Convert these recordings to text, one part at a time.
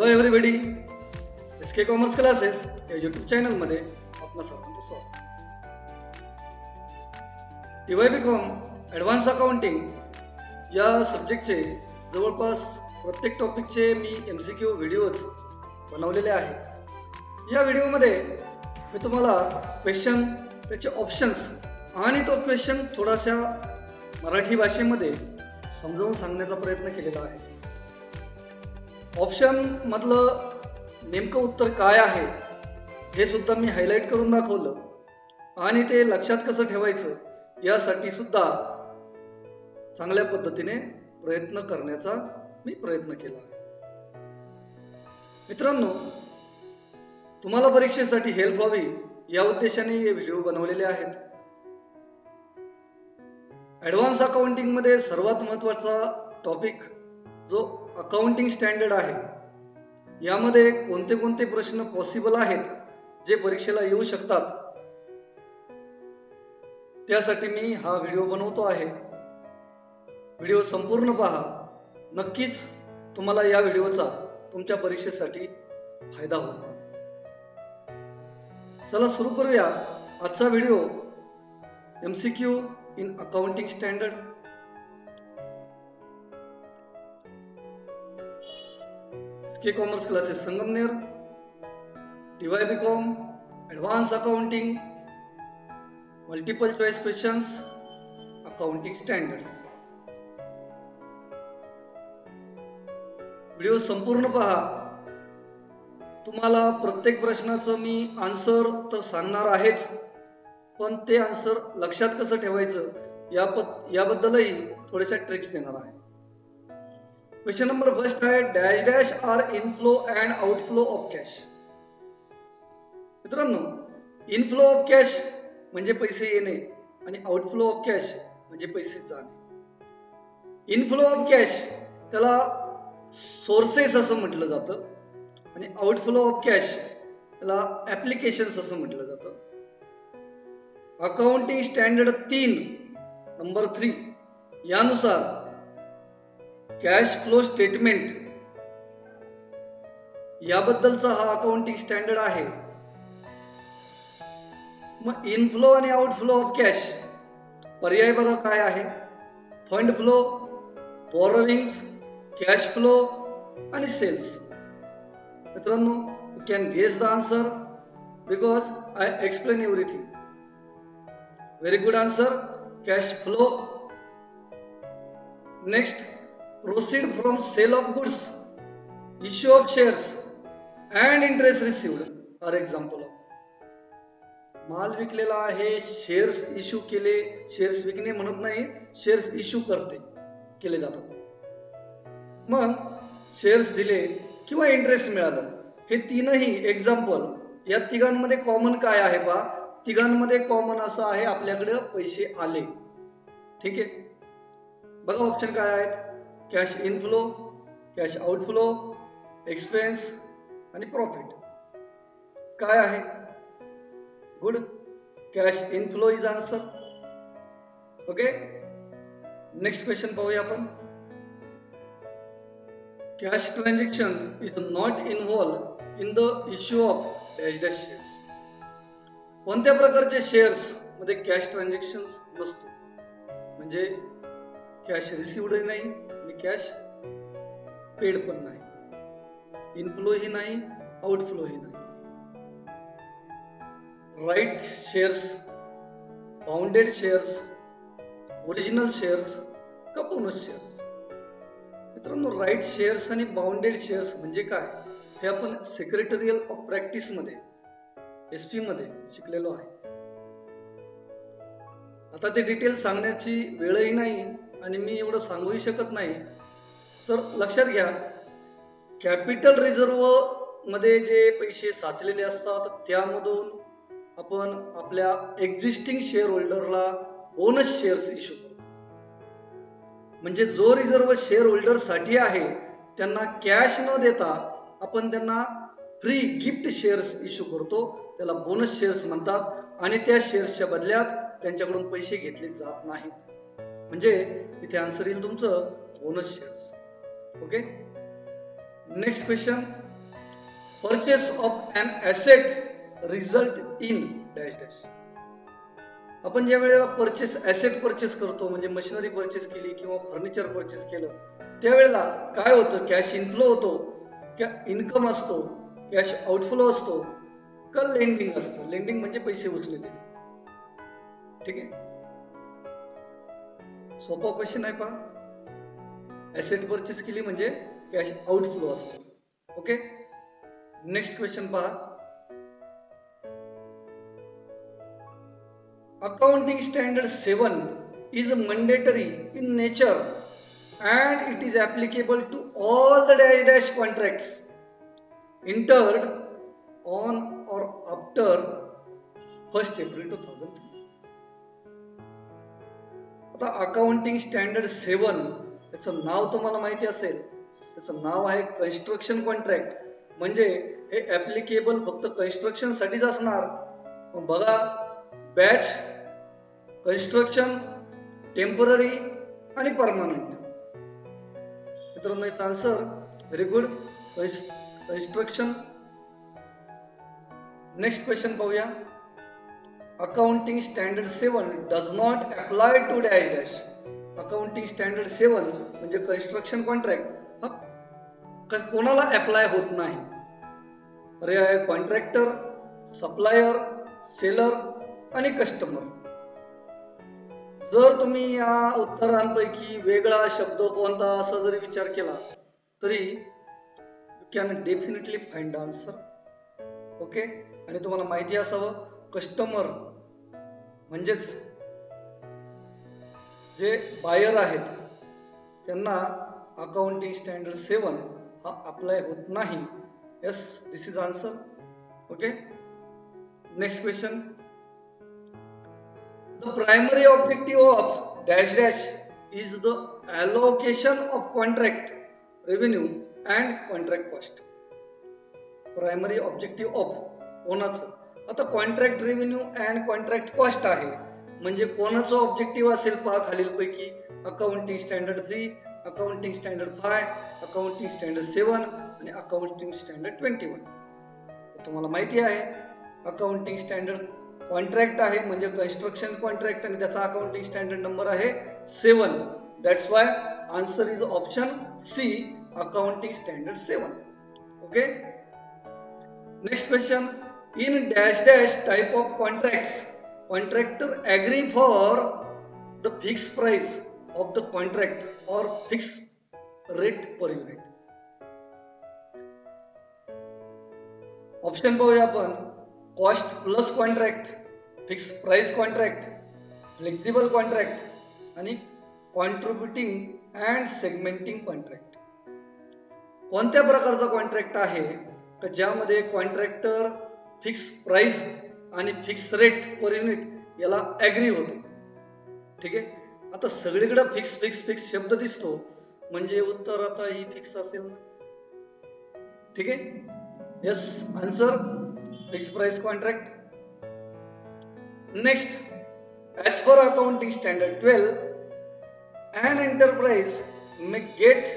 Hello everybody, SK commerce classes या YouTube चॅनलमध्ये आपलं सर्वांचं स्वागत. TYBCom ॲडव्हान्स अकाउंटिंग या सब्जेक्टचे जवळपास प्रत्येक टॉपिकचे मी MCQ व्हिडिओज बनवलेले आहेत. या व्हिडिओमध्ये मी तुम्हाला क्वेश्चन, त्याचे ऑप्शन्स आणि तो क्वेश्चन थोडासा मराठी भाषेमध्ये समजावून सांगण्याचा प्रयत्न केलेला आहे. ऑप्शन मधलं नेमकं उत्तर काय आहे हे सुद्धा मी हायलाइट करून दाखवलं आणि ते लक्षात कसं ठेवायचं यासाठी सुद्धा चांगल्या पद्धतीने प्रयत्न करण्याचा मी प्रयत्न केला. मित्रांनो, तुम्हाला परीक्षेसाठी हेल्प व्हावी या उद्देशाने हे व्हिडिओ बनवलेले आहेत. ॲडव्हान्स अकाउंटिंग मध्ये सर्वात महत्त्वाचा टॉपिक जो अकाउंटिंग स्टँडर्ड आहे, यामध्ये कोणते कोणते प्रश्न पॉसिबल आहेत जे परीक्षेला येऊ शकतात, त्यासाठी मी हा व्हिडिओ बनवतो आहे. व्हिडिओ संपूर्ण पहा, नक्कीच तुम्हाला या व्हिडिओचा तुमच्या परीक्षेसाठी फायदा होईल. चला सुरू करूया आजचा video. MCQ in accounting standard. SK commerce classes Sangamner, TYBCom advance accounting, multiple choice questions, accounting standards. Video संपूर्ण पहा. तुम्हाला प्रत्येक प्रश्नाचं मी आन्सर तर सांगणार आहेच, पण ते आन्सर लक्षात कसं ठेवायचं याबद्दलही थोड्याशा ट्रिक्स देणार आहे. क्वेश्चन नंबर फर्स्ट आहे, dash dash are inflow and outflow of cash. मित्रांनो, इनफ्लो ऑफ कॅश म्हणजे पैसे येणे आणि आउटफ्लो ऑफ कॅश म्हणजे पैसे जाणे. इनफ्लो ऑफ कॅश त्याला सोर्सेस असं म्हटलं जातं आणि आउटफ्लो ऑफ कॅश त्याला ऍप्लिकेशन्स असं म्हटलं जातं. अकाउंटिंग स्टँडर्ड 3 नंबर 3 यानुसार कॅश फ्लो स्टेटमेंट याबद्दलचा हा अकाउंटिंग स्टँडर्ड आहे. मग इनफ्लो आणि आउटफ्लो ऑफ कॅश पर्याय बघा काय आहे. Fund flow, borrowings, cash flow आणि सेल्स. मित्रांनो, you can guess the answer because I explain everything. Very good answer, cash flow. Next, proceed from sale of goods, issue of shares and interest received are example of. माल विकलेला आहे, shares issue केले, shares विकणे म्हणत नाही, shares issue केले जातात. मग shares दिले किंवा इंटरेस्ट मिळालं, हे तीनही एक्झाम्पल. या तिघांमध्ये कॉमन काय आहे पहा. तिघांमध्ये कॉमन असं आहे, आपल्याकडे पैसे आले. ठीक आहे, बघा ऑप्शन काय आहेत. Cash inflow, cash outflow, expense आणि प्रॉफिट. काय आहे? Good, cash inflow is answer. Okay, next question पाहूया आपण. Cash transaction is not involve in the issue of dash dash shares. कोणत्या प्रकारचे शेअर्स मध्ये कॅश ट्रान्झॅक्शन नसतो, म्हणजे कॅश रिसिव्ड नाही आणि कॅश पेड पण नाही, इनफ्लो ही नाही, आउटफ्लो ही नाही. Right shares, bounded shares, original shares का बोनस शेअर्स. मित्रांनो, राईट शेअर्स आणि बाउंडेड शेअर्स म्हणजे काय हे आपण सेक्रेटरियल ऑफ प्रॅक्टिस मध्ये SP मध्ये शिकलेलो आहे. आता ते डिटेल सांगण्याची वेळही नाही आणि मी एवढं सांगूही शकत नाही. तर लक्षात घ्या, कॅपिटल रिझर्व मध्ये जे पैसे साचलेले असतात त्यामधून आपण आपल्या एक्झिस्टिंग शेअर होल्डरला बोनस शेअर्स इश्यू करतो. म्हणजे जो रिझर्व शेअर होल्डर साठी आहे त्यांना कॅश न देता आपण त्यांना फ्री गिफ्ट शेअर्स इश्यू करतो, त्याला बोनस शेअर्स म्हणतात. आणि त्या शेअर्सच्या बदल्यात त्यांच्याकडून पैसे घेतले जात नाहीत. म्हणजे इथे आन्सर येईल तुमचं bonus shares. Okay, next question. Purchase of an asset result in dash dash. आपण ज्या वेळेला ॲसेट परचेस करतो, म्हणजे मशिनरी परचेस केली किंवा फर्निचर परचेस केलं, त्यावेळेला काय होतं? कॅश इनफ्लो होतो, इन्कम असतो, कॅश आउटफ्लो असतो, का लेंडिंग असतं? लेंडिंग म्हणजे पैसे उचले ते. ठीक आहे, सोपा क्वेश्चन आहे पहा. ॲसेट परचेस केली म्हणजे कॅश आउटफ्लो असतो. ओके, नेक्स्ट क्वेश्चन पहा. Accounting standard 7 is mandatory in nature and it is applicable to all the dash dash contracts entered on or after 1st April 2003. आता अकाउंटिंग स्टँडर्ड 7 त्याचं नाव तुम्हाला माहिती असेल. त्याचं नाव आहे कन्स्ट्रक्शन कॉन्ट्रॅक्ट. म्हणजे हे ऍप्लिकेबल फक्त कन्स्ट्रक्शन साठीच असणार. बघा, बॅच, कन्स्ट्रक्शन, टेम्पररी आणि परमनंट. मित्रांनो, याचा answer very good, construction. Next question पाहूया. Accounting standard 7 does not apply to dash dash. Accounting standard 7 म्हणजे कन्स्ट्रक्शन कॉन्ट्रॅक्ट हा कोणाला अप्लाय होत नाही. पर्याय कॉन्ट्रॅक्टर, सप्लायर, सेलर आणि कस्टमर. जर तुम्ही या उत्तरांपैकी वेगळा शब्द कोणता असा जरी विचार केला तरी you can definitely find answer. Okay, आणि तुम्हाला माहिती असावं, कस्टमर म्हणजेच जे बायर आहेत त्यांना अकाउंटिंग स्टँडर्ड 7 हा अप्लाय होत नाही. Yes, this is answer. Okay, next question. The primary objective of dash dash is the allocation of contract revenue and contract cost. Primary objective of कोणाचं? आता contract revenue and contract cost आहे. म्हणजे कोणाचं objective असेल पहा खालीलपैकी. Accounting standard 3, accounting standard 5, accounting standard 7 आणि accounting standard 21. तुम्हाला माहिती आहे अकाउंटिंग स्टँडर्ड कॉन्ट्रॅक्ट आहे म्हणजे कन्स्ट्रक्शन कॉन्ट्रॅक्ट आणि त्याचा अकाउंटिंग स्टँडर्ड नंबर आहे 7. That's why answer is option C, accounting standard 7. Okay, next question. In dash dash type of contracts contractor agree for the fix price of the contract और fix rate per unit. Option पाहूया आपण. Cost plus contract, fix price contract, flexible contract आणि contributing and segmenting contract. कोणत्या प्रकारचा contract आहे का ज्यामध्ये contractor fix price आणि फिक्स रेट पर युनिट याला ऍग्री होतो. ठीक आहे, आता सगळीकडे फिक्स फिक्स फिक्स शब्द दिसतो म्हणजे उत्तर आता ही फिक्स असेल ना. ठीक आहे, yes, answer fix price contract. Next, as per accounting standard 12, an enterprise may get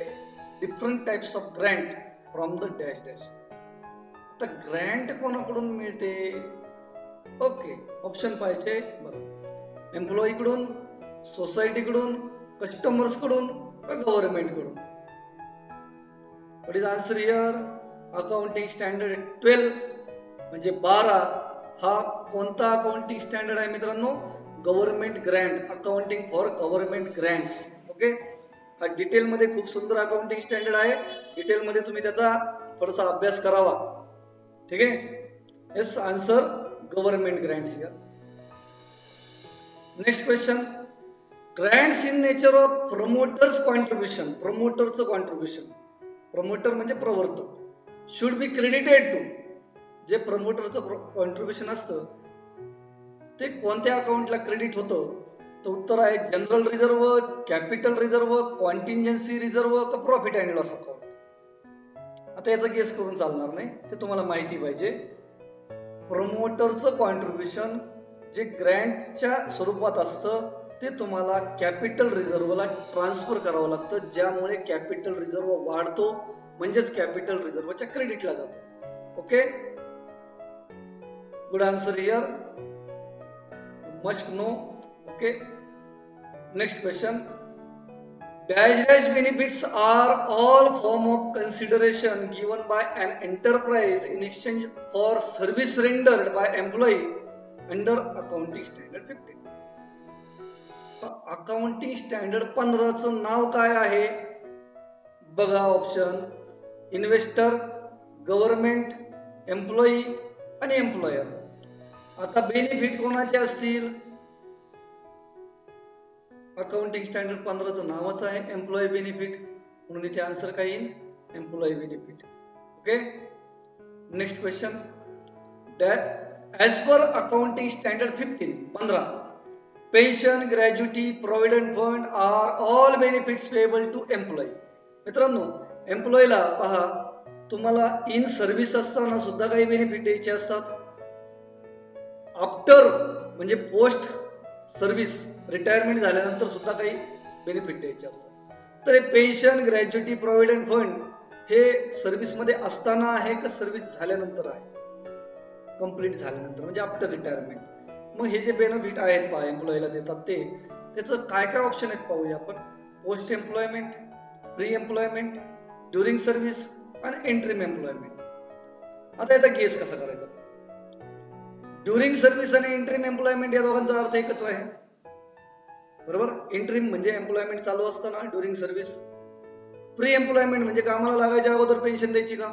different types of grant from the dash dash. आता ग्रँट कोणाकडून मिळते? ओके, ऑप्शन पाहिजे. बघा, एम्प्लॉई कडून, सोसायटी कडून, कस्टमर्स कडून, गव्हर्नमेंट कडून. What is answer here? Accounting standard 12 म्हणजे 12 हा कोणता अकाउंटिंग स्टँडर्ड आहे मित्रांनो? Government grant, accounting for government grants. Okay, हा डिटेल मध्ये खूप सुंदर अकाउंटिंग स्टँडर्ड आहे. डिटेल मध्ये तुम्ही त्याचा थोडासा अभ्यास करावा. ठीक आहे, yes, answer government grant here. Next question. Grants in nature of promoters contribution. प्रमोटरचं कॉन्ट्रीब्युशन, प्रमोटर म्हणजे प्रवर्तक, शुड बी क्रेडिटेड टू. जे प्रमोटरचं कॉन्ट्रीब्युशन असतं ते कोणत्या अकाउंटला क्रेडिट होतं? तर उत्तर आहे general reserve, capital reserve, contingency reserve का प्रॉफिट अँड लॉस अकाउंट. आता याचा गेस करून चालणार नाही, ते तुम्हाला माहिती पाहिजे. प्रमोटरचं कॉन्ट्रीब्युशन जे ग्रँटच्या स्वरूपात असतं ते तुम्हाला कॅपिटल रिझर्व्हला ट्रान्सफर करावं लागतं, ज्यामुळे कॅपिटल रिझर्व्ह वाढतो म्हणजेच कॅपिटल रिझर्व्हच्या क्रेडिटला जातो. Okay, Okay, good answer here. Must know. Okay, next question. Dash dash benefits are all form of consideration given by an enterprise in exchange for service rendered by employee under accounting standard 15. Accounting standard 15चं नाव काय आहे बघा. Option investor, government, employee आणि employer. आता benefit कोणाचे असतील. Accounting standard 15चं नावच आहे एम्प्लॉई बेनिफिट, म्हणून इथे आन्सर काय येईल employee benefit. Okay, next question. As per accounting standard 15 pension, gratuity, provident fund are all benefits payable to employee. मित्रांनो, एम्प्लॉईला पहा, तुम्हाला इन सर्व्हिस असताना सुद्धा काही बेनिफिट द्यायचे असतात. आफ्टर म्हणजे पोस्ट सर्व्हिस रिटायरमेंट झाल्यानंतर सुद्धा काही बेनिफिट द्यायचे असतात. तर हे पेन्शन, ग्रॅज्युटी, प्रॉव्हिडंट फंड हे सर्व्हिस मध्ये असताना आहे का सर्व्हिस झाल्यानंतर आहे. कंप्लीट झाल्यानंतर म्हणजे आफ्टर रिटायरमेंट. मग हे जे बेनिफिट आहेत पहा एम्प्लॉईला देतात ते, त्याचं काय काय ऑप्शन आहेत पाहूया आपण. Post employment, pre employment, during service आणि इंटरिम एम्प्लॉयमेंट. आता याचा गेस कसा करायचा. ड्युरिंग सर्व्हिस आणि इंटरिम एम्प्लॉयमेंट या दोघांचा अर्थ एकच आहे, बरोबर. इंटरिम म्हणजे एम्प्लॉयमेंट चालू असताना, ड्युरिंग सर्व्हिस. प्री एम्प्लॉयमेंट म्हणजे कामाला लागायच्या अगोदर पेन्शन द्यायची का,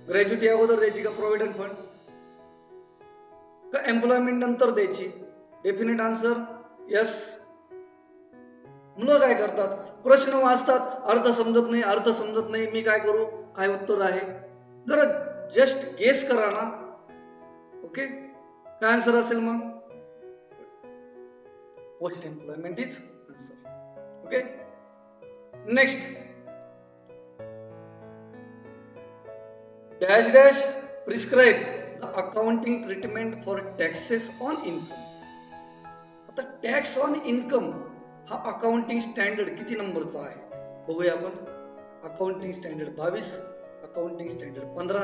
ग्रॅज्युटी अगोदर द्यायची का, प्रॉव्हिडंट फंड का एम्प्लॉयमेंट नंतर द्यायची. Definite answer yes. मुलं काय करतात, प्रश्न वाचतात, अर्थ समजत नाही, मी काय करू, काय उत्तर आहे. जरा जस्ट गेस करा ना. ओके, काय आन्सर असेल मग post employment is answer. Okay, next. Dash dash prescribe the accounting treatment for taxes on income. आता टॅक्स ऑन इन्कम हा अकाउंटिंग स्टँडर्ड किती नंबरचा आहे बघूया आपण. Accounting standard 22, accounting standard 15,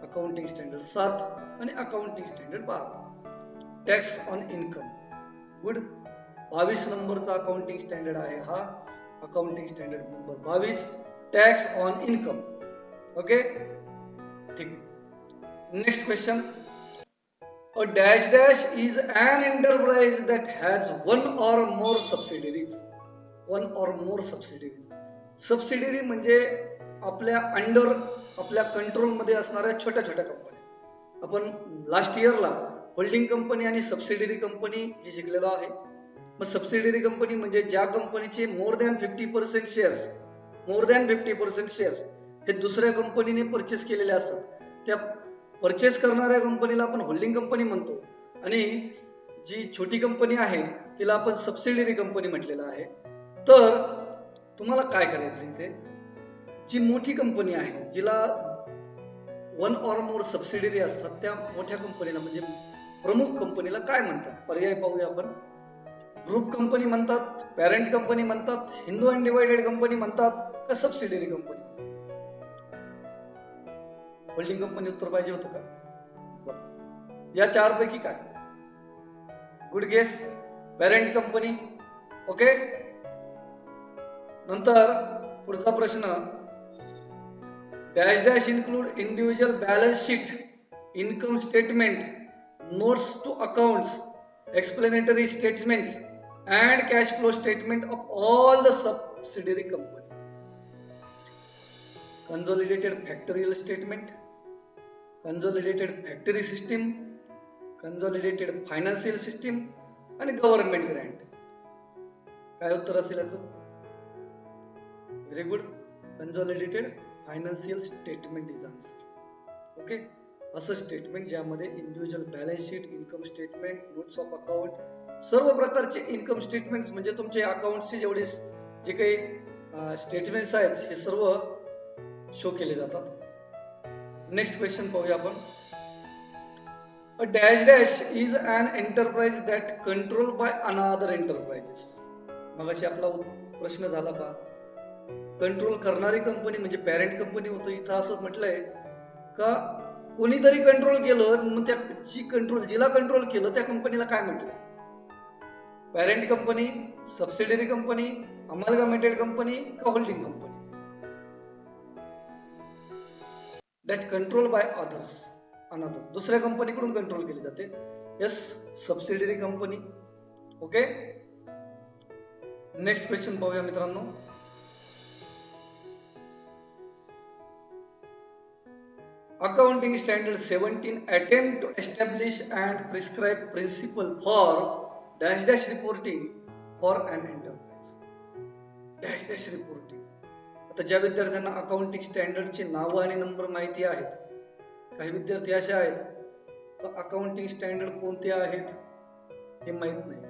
accounting standard 7 आणि accounting standard 12. Tax on income, good. 22 नंबरचा accounting standard आहे हा. Accounting standard number 22, tax on income. Okay, ठीक. Next question. A dash dash is an enterprise that has one or more subsidiaries. One or more subsidiaries. Subsidiary म्हणजे आपल्या under, आपल्या control मध्ये असणाऱ्या छोट्या छोट्या कंपन्या. आपण लास्ट इयरला होल्डिंग कंपनी आणि सबसिडियरी कंपनी हे शिकलेलो आहे. मग सबसिडियरी कंपनी म्हणजे ज्या कंपनीचे मोर दॅन 50% शेअर्स हे दुसऱ्या कंपनीने परचेस केलेले असतात. त्या परचेस करणाऱ्या कंपनीला आपण होल्डिंग कंपनी म्हणतो आणि जी छोटी कंपनी आहे तिला आपण सबसिडियरी कंपनी म्हटलेलं आहे. तर तुम्हाला काय करायचं इथे, जी मोठी कंपनी आहे जिला वन ऑर मोर सबसिडियरी असतात त्या मोठ्या कंपनीला म्हणजे प्रमुख कंपनीला काय म्हणतात. पर्याय पाहूया आपण. ग्रुप कंपनी म्हणतात, पॅरेंट कंपनी म्हणतात, हिंदू अनडिवायडेड कंपनी म्हणतात का सबसिडियरी कंपनी. होल्डिंग कंपनी उत्तर पाहिजे होतं का. या चार पैकी काय. Good guess, parent company. Okay, नंतर पुढचा प्रश्न. Dash dash include individual balance sheet, income statement, notes to accounts, explanatory statements and cash flow statement of all the subsidiary company. consolidated factorial statement, consolidated factory system, consolidated financial system आणि government Grant. काय उत्तर असेल याचं. Very good, consolidated financial statement is answer. Okay, असं statement ज्यामध्ये individual balance sheet, income statement, notes of account, सर्व प्रकारचे income statements म्हणजे तुमचे अकाउंटचे जेवढे जे काही स्टेटमेंट्स आहेत हे सर्व शो केले जातात. नेक्स्ट क्वेश्चन पाहूया आपण. A dash dash is an enterprise that control by another enterprises. मगाशी आपला प्रश्न झाला पहा. कंट्रोल करणारी कंपनी म्हणजे पॅरेंट कंपनी होतं. इथं असं म्हटलंय का कोणीतरी कंट्रोल केलं, मग त्या जिला कंट्रोल केलं त्या कंपनीला काय म्हटलं? Parent company, subsidiary company, amalgamated company का holding company? That control by others, another, दुसऱ्या कंपनीकडून कंट्रोल केली जाते. Yes, subsidiary company. Okay, next question पाहूया मित्रांनो. Accounting Standard 17 attempt to establish and prescribe principle for dash dash reporting for an enterprise. Dash dash reporting. आता ज्या विद्यार्थ्यांना accounting स्टँडर्डची नावं आणि नंबर माहिती आहेत, काही विद्यार्थी असे आहेत अकाउंटिंग स्टँडर्ड कोणते आहेत हे माहित नाही,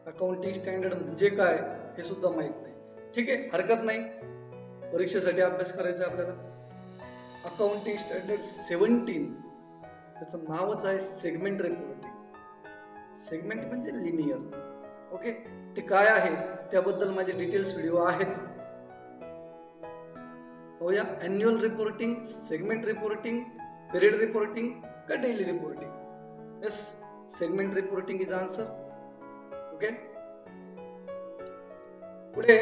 अकाउंटिंग स्टँडर्ड म्हणजे काय हे सुद्धा माहित नाही. ठीक आहे, हरकत नाही, परीक्षेसाठी अभ्यास करायचा आपल्याला. अकाउंटिंग स्टँडर्ड 17 त्याचं नावच आहे सेगमेंट रिपोर्टिंग. सेगमेंट म्हणजे लिनियर. ओके, ते काय आहे त्याबद्दल माझे डिटेल्स व्हिडिओ आहेत. पाहूया, annual reporting, segment reporting, period reporting का daily reporting? Yes, segment reporting is answer. Okay, पुढे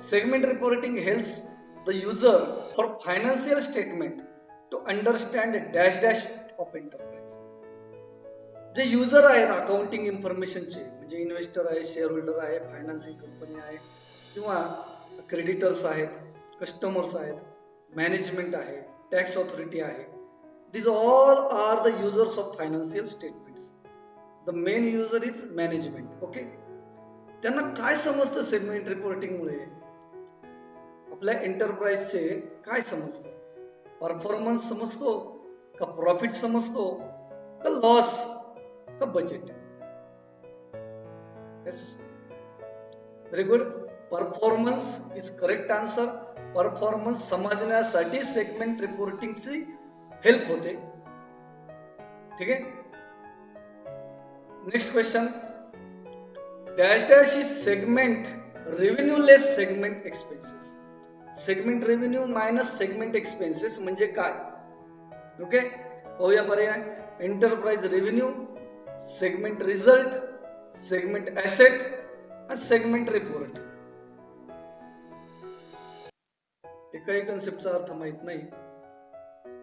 segment reporting helps the user for financial statement to understand dash dash of enterprise. जे युजर आहेत accounting इन्फॉर्मेशनचे, म्हणजे investor आहे, share holder आहे, financing company आहे, किंवा creditors आहेत, कस्टमर्स आहेत, मॅनेजमेंट आहे, टॅक्स ऑथॉरिटी आहे. These all are the users of financial statements. The main user is management. Okay, त्यांना काय समजतं सेगमेंट रिपोर्टिंग मुळे? आपल्या एंटरप्राइजचे काय समजतं? परफॉर्मन्स समजतो का प्रॉफिट समजतो का लॉस का budget? Yes, very good. Performance is correct answer. Performance समजण्यासाठी सेगमेंट रिपोर्टिंगची हेल्प होते. ठीक आहे, next question. Dash dash is segment revenue less segment expenses. Segment revenue minus segment expenses म्हणजे काय? ओके, पाहूया पर्याय. Enterprise revenue, segment result, segment asset आणि segment report. एकाही कन्सेप्टचा अर्थ माहित नाही.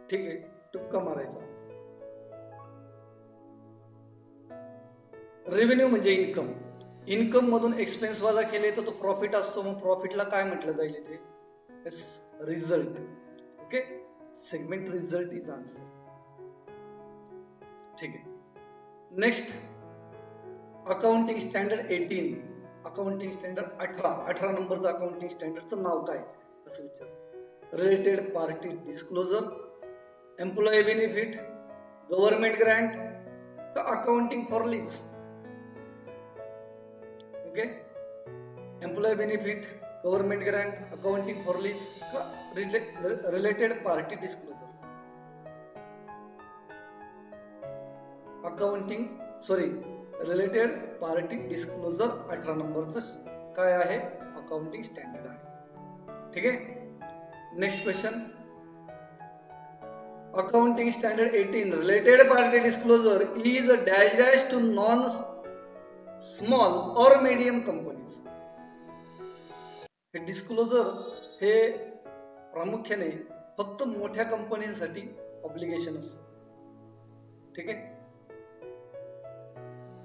ठीक आहे, टुपका मारायचा. रेव्हेन्यू म्हणजे इन्कम. इन्कम मधून एक्सपेन्स वजा केले तर तो प्रॉफिट असतो. मग प्रॉफिटला काय म्हटलं जाईल इथे? Result. Okay, segment result is answer. ठीक आहे, next. Accounting standard 18, accounting standard 18 नंबरचं अकाउंटिंग स्टँडर्डचं नाव काय असं विचार. Related party disclosure, employee benefit, government grant का accounting for lease? Okay, employee benefit, government grant, accounting for lease का related party disclosure? Accounting related party disclosure 18 नंबरचं काय आहे? अकाउंटिंग स्टँडर्ड आहे. ठीक आहे, next question. Accounting standard 18 related party disclosure is a dash dash to non small or medium companies. हे disclosure हे प्रामुख्याने फक्त मोठ्या कंपन्यांसाठी ऑब्लिगेशन असतं. ठीक आहे,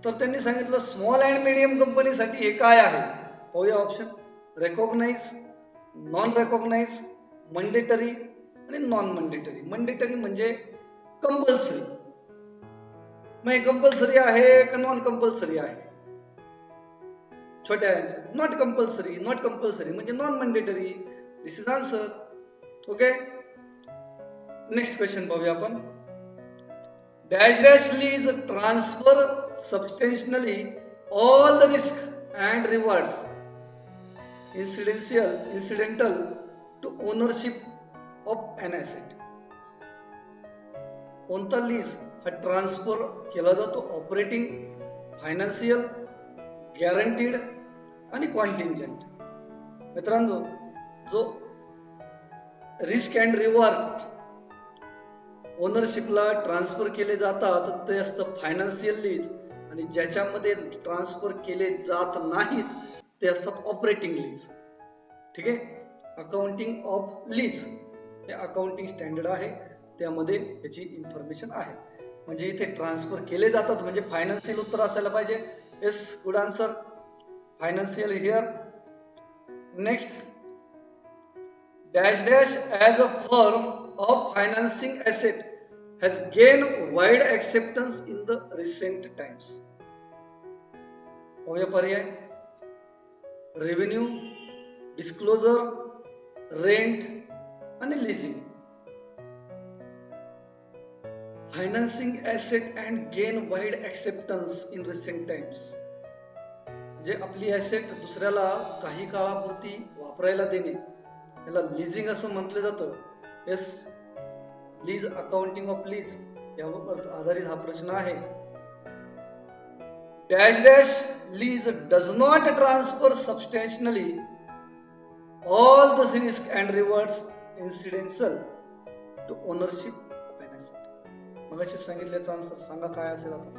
तर त्यांनी सांगितलं स्मॉल अँड मीडियम कंपनीसाठी हे काय आहे? पाहूया ऑप्शन. रेकॉग्नाइज, नॉन रेकॉग्नाइज, मंडेटरी आणि नॉन मंडेटरी. मंडेटरी म्हणजे कंपल्सरी. मग कंपल्सरी आहे का नॉन कंपल्सरी आहे? छोट्या नॉट कंपल्सरी. नॉट कंपल्सरी म्हणजे non mandatory. This is answer. Okay, next question पाहूया आपण. Dash dash lease transfer substantially all the risk and rewards incidental to ownership of an asset. कोणता lease हा transfer केला जातो? Operating, financial, guaranteed आणि contingent. मित्रांनो, जो रिस्क अँड रिवॉर्ड ओनरशिपला ट्रान्सफर केले जातात ते असतं फायनान्शियल लीज, आणि ज्याच्यामध्ये ट्रान्सफर केले जात नाहीत ते असतात ऑपरेटिंग लीज. ठीक आहे. अकाउंटिंग ऑफ लीज हे अकाउंटिंग स्टँडर्ड आहे, त्यामध्ये याची इन्फॉर्मेशन आहे. म्हणजे इथे ट्रान्सफर केले जातात म्हणजे फायनान्शियल उत्तर असायला पाहिजे. Yes, good answer, financial here. Next, dash dash as a form of financing asset has gained wide acceptance in the recent times. पाहूया पर्याय. रेव्हेन्यू, डिस्क्लोजर, रेंट आणि leasing. Financing asset and gain wide acceptance in recent times. म्हणजे आपली asset दुसऱ्याला काही काळापुरती वापरायला देणे, याला लिजिंग असं म्हटलं जातं. Yes, lease, accounting of lease यावर आधारित हा प्रश्न आहे. Dash dash lease does not transfer substantially all the risk and rewards incidental to ownership of an asset. मगाशी सांगितल्याचा आन्सर सांगा काय असेल आता.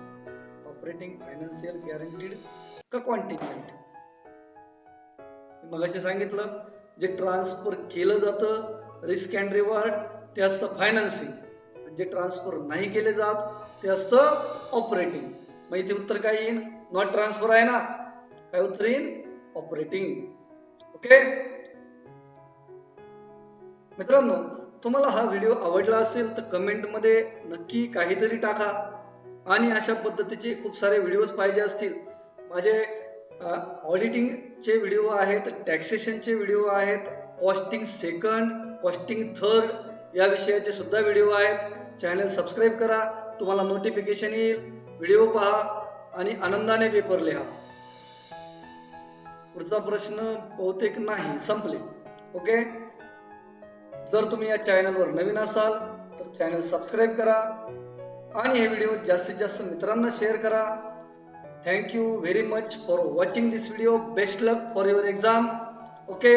ऑपरेटिंग, फायनान्शियल, गॅरंटीड का क्वांटिफाईड. मगाशी सांगितलं जे ट्रान्सफर केलं जातं रिस्क अँड रिवॉर्ड ते असतं फायनान्सिंग, आणि जे ट्रान्सफर नाही केले जात ते असतं ऑपरेटिंग. मग इथे उत्तर काय येईल? नॉट ट्रान्सफर आहे ना, काय उत्तर येईल? ऑपरेटिंग. ओके मित्रांनो, तुम्हाला हा व्हिडिओ आवडला असेल तर कमेंट मध्ये नक्की काहीतरी टाका. आणि अशा पद्धतीचे खूप सारे व्हिडिओज पाहिजे असतील, माझे ऑडिटिंगचे व्हिडिओ आहेत, टॅक्सेशनचे व्हिडिओ आहेत, कॉस्टिंग सेकंड, कॉस्टिंग थर्ड या विषयाचे सुद्धा व्हिडिओ आहेत. चॅनल सबस्क्राईब करा, तुम्हाला नोटिफिकेशन येईल. व्हिडिओ पहा आणि आनंदाने पेपर लिहा. पुढचा प्रश्न बहुतेक नाही, संपले. ओके, जर तुम्ही या चॅनलवर नवीन असाल तर चॅनल सबस्क्राईब करा आणि हे व्हिडिओ जास्तीत जास्त मित्रांना शेअर करा. Thank you very much for watching this video. Best luck for your exam. Okay.